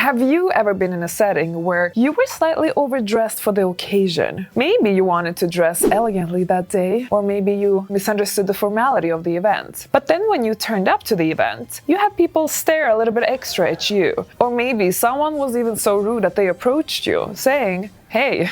Have you ever been in a setting where you were slightly overdressed for the occasion? Maybe you wanted to dress elegantly that day, or maybe you misunderstood the formality of the event. But then when you turned up to the event, you had people stare a little bit extra at you. Or maybe someone was even so rude that they approached you, saying, "Hey,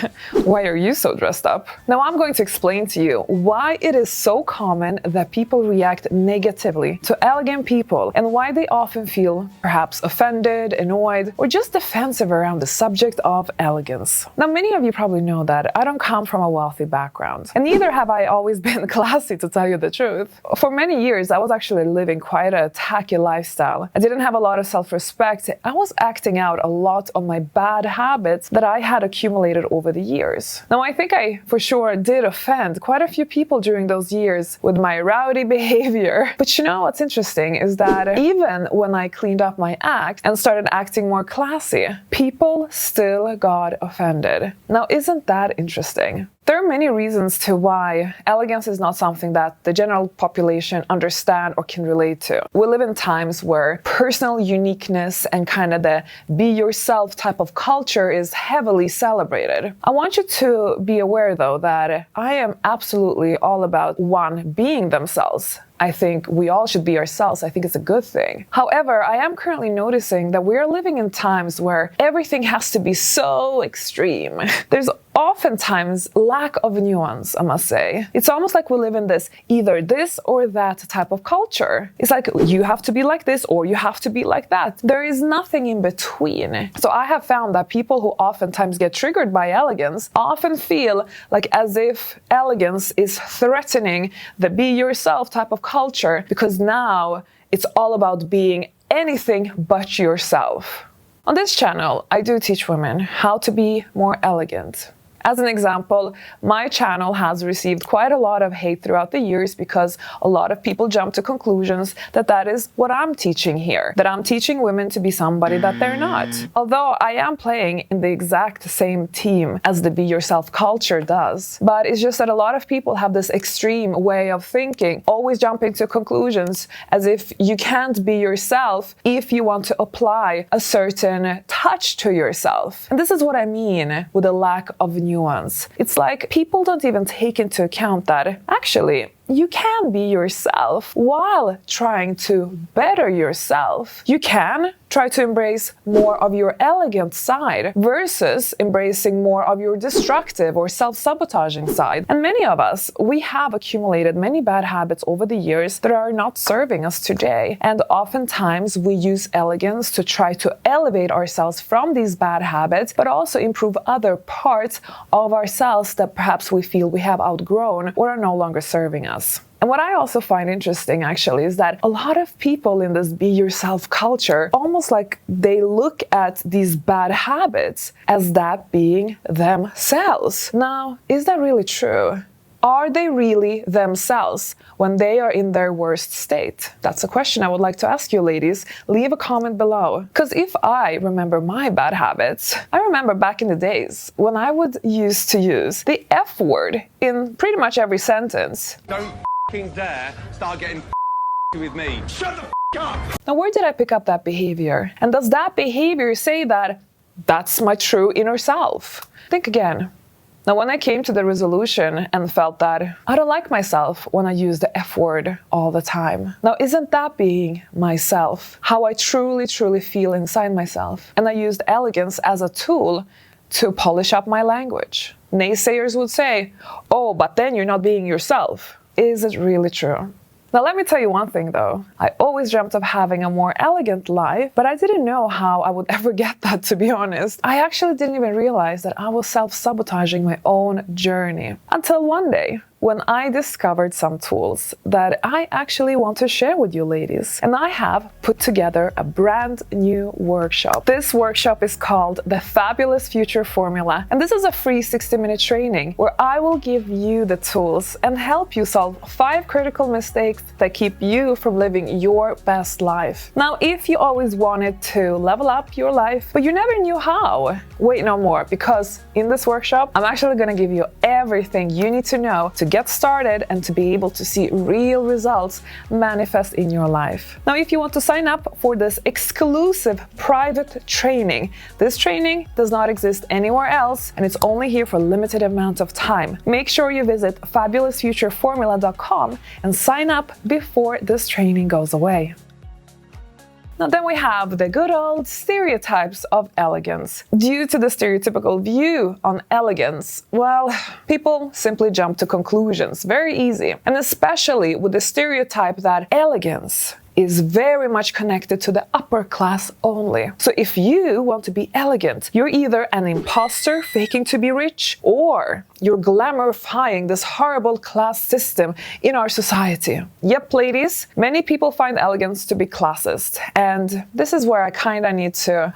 why are you so dressed up?" Now I'm going to explain to you why it is so common that people react negatively to elegant people and why they often feel perhaps offended, annoyed, or just defensive around the subject of elegance. Now many of you probably know that I don't come from a wealthy background, and neither have I always been classy, to tell you the truth. For many years I was actually living quite a tacky lifestyle. I didn't have a lot of self-respect. I was acting out a lot on my bad habits that I had accumulated over the years. Now I think I for sure did offend quite a few people during those years with my rowdy behavior. But you know what's interesting is that even when I cleaned up my act and started acting more classy, people still got offended. Now isn't that interesting? There are many reasons to why elegance is not something that the general population understand or can relate to. We live in times where personal uniqueness and kind of the be yourself type of culture is heavily celebrated. I want you to be aware though that I am absolutely all about one being themselves. I think we all should be ourselves. I think it's a good thing. However, I am currently noticing that we're living in times where everything has to be so extreme. There's oftentimes lack of nuance, I must say. It's almost like we live in this either this or that type of culture. It's like you have to be like this or you have to be like that. There is nothing in between. So I have found that people who oftentimes get triggered by elegance often feel like as if elegance is threatening the be yourself type of culture, because now it's all about being anything but yourself. On this channel, I do teach women how to be more elegant. As an example, my channel has received quite a lot of hate throughout the years because a lot of people jump to conclusions that that is what I'm teaching here, that I'm teaching women to be somebody that they're not. Although I am playing in the exact same team as the be yourself culture does. But it's just that a lot of people have this extreme way of thinking, always jumping to conclusions as if you can't be yourself if you want to apply a certain touch to yourself. And this is what I mean with a lack of nuance. It's like people don't even take into account that actually you can be yourself while trying to better yourself. You can try to embrace more of your elegant side versus embracing more of your destructive or self-sabotaging side. And many of us, we have accumulated many bad habits over the years that are not serving us today. And oftentimes we use elegance to try to elevate ourselves from these bad habits, but also improve other parts of ourselves that perhaps we feel we have outgrown or are no longer serving us. And what I also find interesting actually is that a lot of people in this be yourself culture, almost like they look at these bad habits as that being themselves. Now, is that really true? Are they really themselves when they are in their worst state? That's a question I would like to ask you, ladies. Leave a comment below. Because if I remember my bad habits, I remember back in the days when I would used to use the F word in pretty much every sentence. Don't dare start getting with me. Shut the up! Now, where did I pick up that behavior? And does that behavior say that that's my true inner self? Think again. Now, when I came to the resolution and felt that I don't like myself when I use the F word all the time. Now, isn't that being myself? How I truly feel inside myself? And I used elegance as a tool to polish up my language. Naysayers would say, "Oh, but then you're not being yourself." Is it really true? Now let me tell you one thing though. I always dreamt of having a more elegant life, but I didn't know how I would ever get that, to be honest. I actually didn't even realize that I was self-sabotaging my own journey. Until one day, when I discovered some tools that I actually want to share with you ladies. And I have put together a brand new workshop. This workshop is called the Fabulous Future Formula. And this is a free 60-minute training where I will give you the tools and help you solve 5 critical mistakes that keep you from living your best life. Now, if you always wanted to level up your life, but you never knew how, wait no more, because in this workshop, I'm actually going to give you everything you need to know to get started and to be able to see real results manifest in your life. Now, if you want to sign up for this exclusive private training, this training does not exist anywhere else and it's only here for a limited amount of time. Make sure you visit fabulousfutureformula.com and sign up before this training goes away. Now then we have the good old stereotypes of elegance. Due to the stereotypical view on elegance, well, people simply jump to conclusions very easy. And especially with the stereotype that elegance is very much connected to the upper class only. So if you want to be elegant, you're either an imposter faking to be rich, or you're glamourifying this horrible class system in our society. Yep, ladies, many people find elegance to be classist. And this is where I kinda need to,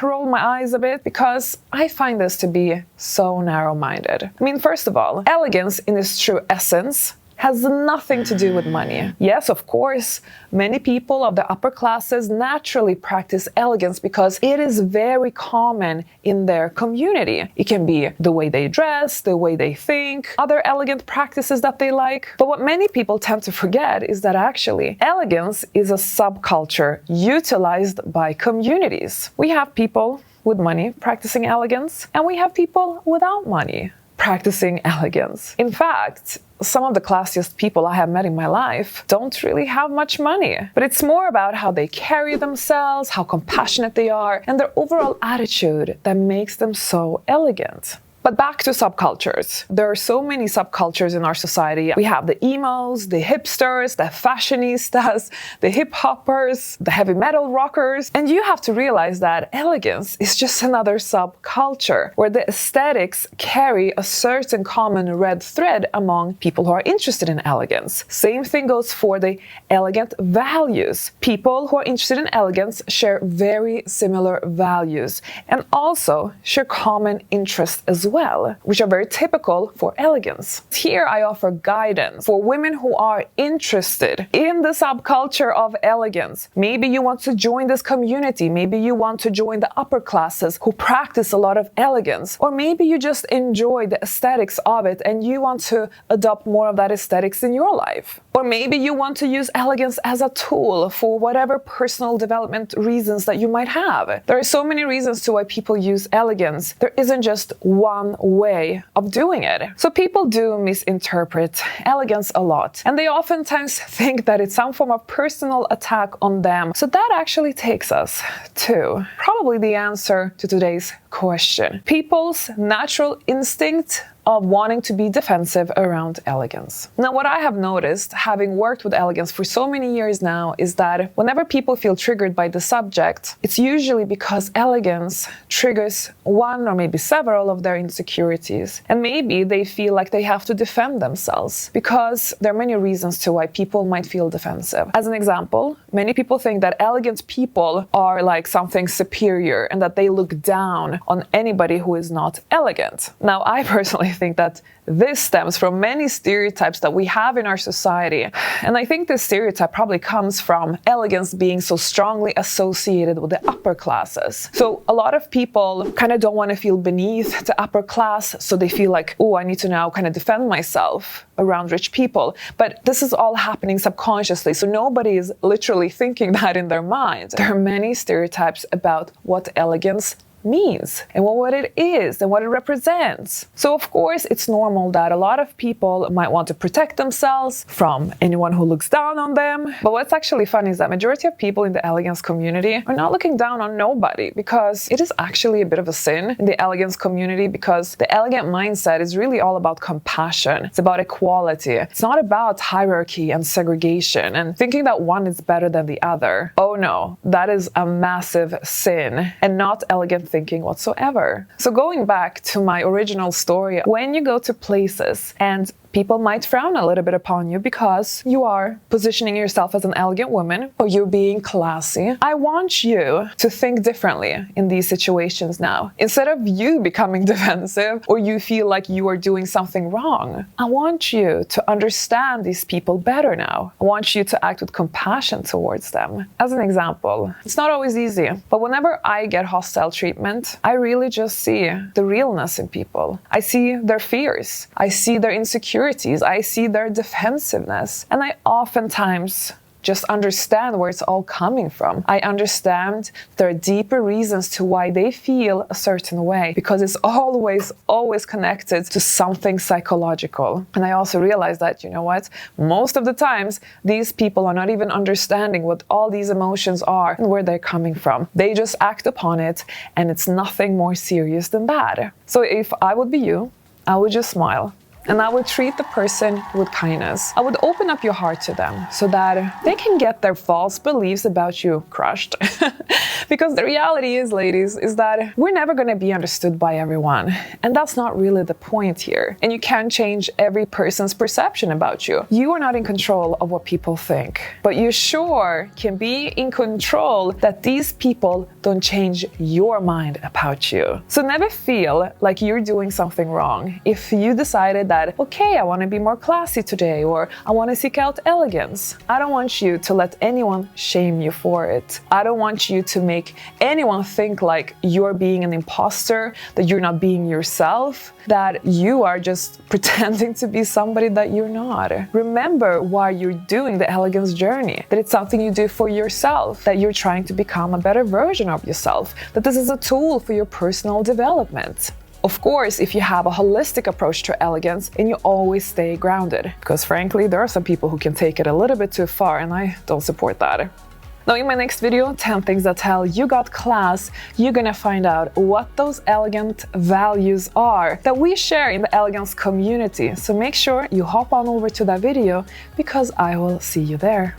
roll my eyes a bit, because I find this to be so narrow-minded. I mean, first of all, elegance in its true essence has nothing to do with money. Yes, of course, many people of the upper classes naturally practice elegance because it is very common in their community. It can be the way they dress, the way they think, other elegant practices that they like. But what many people tend to forget is that actually elegance is a subculture utilized by communities. We have people with money practicing elegance, and we have people without money practicing elegance. In fact, some of the classiest people I have met in my life don't really have much money, but it's more about how they carry themselves, how compassionate they are, and their overall attitude that makes them so elegant. But back to subcultures. There are so many subcultures in our society. We have the emos, the hipsters, the fashionistas, the hip hoppers, the heavy metal rockers. And you have to realize that elegance is just another subculture where the aesthetics carry a certain common red thread among people who are interested in elegance. Same thing goes for the elegant values. People who are interested in elegance share very similar values and also share common interests as well, which are very typical for elegance. Here I offer guidance for women who are interested in the subculture of elegance. Maybe you want to join this community, maybe you want to join the upper classes who practice a lot of elegance, or maybe you just enjoy the aesthetics of it and you want to adopt more of that aesthetics in your life. Or maybe you want to use elegance as a tool for whatever personal development reasons that you might have. There are so many reasons to why people use elegance. There isn't just one way of doing it. So people do misinterpret elegance a lot, and they oftentimes think that it's some form of personal attack on them. So that actually takes us to probably the answer to today's question. People's natural instinct of wanting to be defensive around elegance. Now, what I have noticed, having worked with elegance for so many years now, is that whenever people feel triggered by the subject, it's usually because elegance triggers one or maybe several of their insecurities. And maybe they feel like they have to defend themselves, because there are many reasons to why people might feel defensive. As an example, many people think that elegant people are like something superior and that they look down on anybody who is not elegant. Now, I personally think that this stems from many stereotypes that we have in our society. And I think this stereotype probably comes from elegance being so strongly associated with the upper classes. So a lot of people kind of don't want to feel beneath the upper class, so they feel like, oh, I need to now kind of defend myself around rich people. But this is all happening subconsciously, so nobody is literally thinking that in their mind. There are many stereotypes about what elegance means and what it is and what it represents. So of course it's normal that a lot of people might want to protect themselves from anyone who looks down on them. But what's actually funny is that majority of people in the elegance community are not looking down on nobody, because it is actually a bit of a sin in the elegance community, because the elegant mindset is really all about compassion. It's about equality. It's not about hierarchy and segregation and thinking that one is better than the other. Oh no, that is a massive sin and not elegant thinking whatsoever. So going back to my original story, when you go to places and People might frown a little bit upon you because you are positioning yourself as an elegant woman or you're being classy. I want you to think differently in these situations now. Instead of you becoming defensive or you feel like you are doing something wrong, I want you to understand these people better now. I want you to act with compassion towards them. As an example, it's not always easy, but whenever I get hostile treatment, I really just see the realness in people. I see their fears. I see their insecurities. I see their defensiveness. And I oftentimes just understand where it's all coming from. I understand there are deeper reasons to why they feel a certain way, because it's always connected to something psychological. And I also realize that, you know what, most of the times, these people are not even understanding what all these emotions are and where they're coming from. They just act upon it, and it's nothing more serious than that. So if I would be you, I would just smile. And I would treat the person with kindness. I would open up your heart to them so that they can get their false beliefs about you crushed. Because the reality is, ladies, is that we're never going to be understood by everyone. And that's not really the point here. And you can't change every person's perception about you. You are not in control of what people think. But you sure can be in control that these people don't change your mind about you. So never feel like you're doing something wrong if you decided that, okay, I want to be more classy today, or I want to seek out elegance. I don't want you to let anyone shame you for it. I don't want you to make anyone think like you're being an imposter, that you're not being yourself, that you are just pretending to be somebody that you're not. Remember why you're doing the elegance journey, that it's something you do for yourself, that you're trying to become a better version of yourself, that this is a tool for your personal development. Of course, if you have a holistic approach to elegance and you always stay grounded, because frankly, there are some people who can take it a little bit too far, and I don't support that. Now, in my next video, 10 things that tell you got class, you're gonna find out what those elegant values are that we share in the elegance community. So make sure you hop on over to that video, because I will see you there.